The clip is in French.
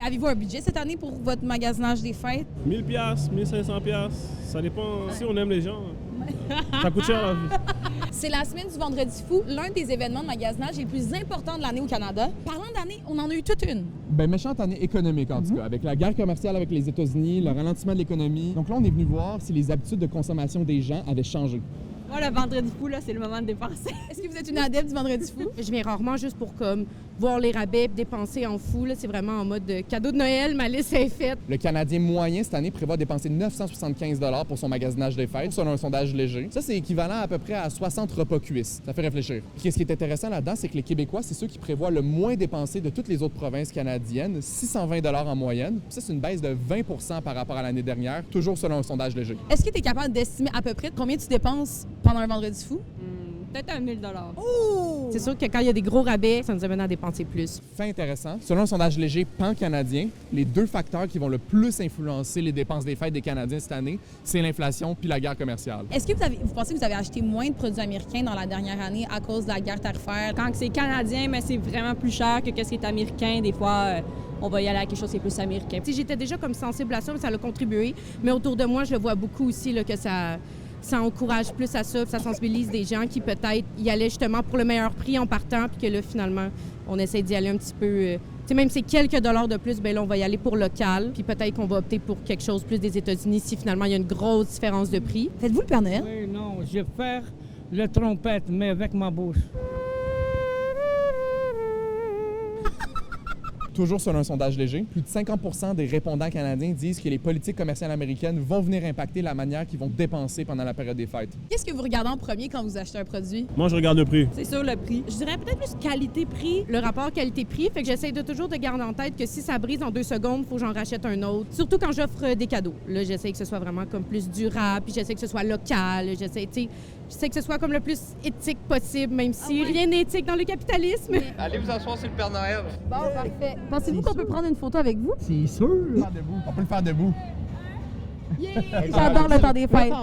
Avez-vous un budget cette année pour votre magasinage des fêtes? 1000 $, 1500 $. Ça dépend si on aime les gens. Ça coûte cher la vie. C'est la semaine du Vendredi fou, l'un des événements de magasinage les plus importants de l'année au Canada. Parlant d'année, on en a eu toute une. Ben, méchante année économique, en tout cas, avec la guerre commerciale avec les États-Unis, le ralentissement de l'économie. Donc là, on est venu voir si les habitudes de consommation des gens avaient changé. Moi, le vendredi fou, là, c'est le moment de dépenser. Est-ce que vous êtes une adepte du Vendredi fou? Je viens rarement juste pour comme voir les rabais, dépenser en fou. Là, c'est vraiment en mode cadeau de Noël, ma liste est faite. Le Canadien moyen, cette année, prévoit dépenser 975 $ pour son magasinage des fêtes, selon un sondage léger. Ça, c'est équivalent à peu près à 60 repas cuisses. Ça fait réfléchir. Puis, ce qui est intéressant là-dedans, c'est que les Québécois, c'est ceux qui prévoient le moins dépenser de toutes les autres provinces canadiennes, 620 $ en moyenne. Puis ça, c'est une baisse de 20 par rapport à l'année dernière, toujours selon un sondage léger. Est-ce que tu es capable d'estimer à peu près combien tu dépenses pendant un Vendredi fou? Peut-être 1 000 $. Oh! C'est sûr que quand il y a des gros rabais, ça nous amène à dépenser plus. Fait intéressant. Selon un sondage léger pan-canadien, les deux facteurs qui vont le plus influencer les dépenses des fêtes des Canadiens cette année, c'est l'inflation puis la guerre commerciale. Est-ce que vous pensez que vous avez acheté moins de produits américains dans la dernière année à cause de la guerre tarifaire? Quand c'est canadien, mais c'est vraiment plus cher que ce qui est américain. Des fois, on va y aller à quelque chose qui est plus américain. Si j'étais déjà comme sensible à ça, ça a contribué. Mais autour de moi, je le vois beaucoup aussi là, que ça encourage plus à ça, ça sensibilise des gens qui peut-être y allaient justement pour le meilleur prix en partant, puis que là, finalement, on essaie d'y aller un petit peu... même si c'est quelques dollars de plus, bien là, on va y aller pour local, puis peut-être qu'on va opter pour quelque chose plus des États-Unis si finalement il y a une grosse différence de prix. Faites-vous le Père Noël? Oui, non, je vais faire le trompette, mais avec ma bouche. Toujours selon un sondage léger, plus de 50 des répondants canadiens disent que les politiques commerciales américaines vont venir impacter la manière qu'ils vont dépenser pendant la période des fêtes. Qu'est-ce que vous regardez en premier quand vous achetez un produit? Moi, je regarde le prix. C'est sûr, le prix. Je dirais peut-être plus qualité-prix, le rapport qualité-prix, fait que j'essaie de toujours de garder en tête que si ça brise en 2 secondes, il faut que j'en rachète un autre. Surtout quand j'offre des cadeaux. Là, j'essaie que ce soit vraiment comme plus durable, puis j'essaie que ce soit local, j'essaie que ce soit comme le plus éthique possible, même si rien n'est éthique dans le capitalisme. Allez vous asseoir sur le Père Noël. Bon, parfait. Pensez-vous qu'on peut prendre une photo avec vous? C'est sûr. On peut le faire debout. J'adore le temps des fêtes.